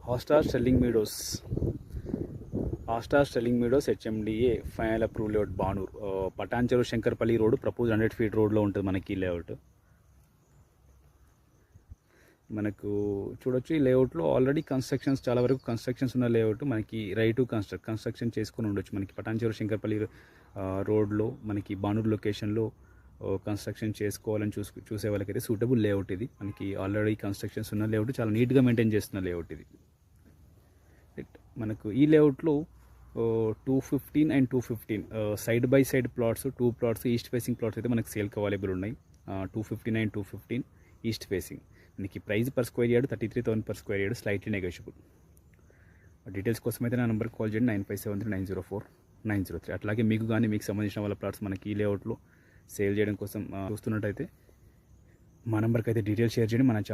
Hotstar Sterling Meadows HMDA final approve layout Banur Patancheru Shankarpally road propose 100 feet రోడ్లో ఉంటుంది మనకి ఈ లేఅవుట్. మనకు చూడొచ్చు ఈ లేఅవుట్లో ఆల్రెడీ చాలా వరకు కన్స్ట్రక్షన్స్ ఉన్న లేఅవుట్. మనకి రైట్ టు కన్స్ట్రక్షన్ చేసుకుని ఉండొచ్చు. మనకి పటాన్చెరు శంకర్పల్లి రోడ్లో మనకి బానూర్ లొకేషన్లో కన్స్ట్రక్షన్ చేసుకోవాలని చూసే వాళ్ళకైతే సూటబుల్ లేఅవుట్ ఇది. మనకి ఆల్రెడీ కన్స్ట్రక్షన్స్ ఉన్న లేఅవుట్, చాలా నీట్గా మెయింటైన్ చేస్తున్న లేఅవుట్ ఇది. మనకు ఈ లేఅవుట్లో 215 and 215 side by side plots, 2 plots east facing plots అయితే మనకి సేల్కి అవైలబుల్ ఉన్నాయి. 215 and 215 ఈస్ట్ ఫేసింగ్. మనకి price per square yard 33,000 per square yard, slightly negotiable. Details కోసం అయితే నా నెంబర్కి కాల్ చేయండి 9573904903. అట్లాగే మీకు కానీ మీకు సంబంధించిన వాళ్ళ ప్లాట్స్ మనకి ఈ లేఅవుట్లో సేల్ చేయడం కోసం చూస్తున్నట్టయితే మా నెంబర్కి అయితే డీటెయిల్స్ షేర్ చేయండి. మన ఛానల్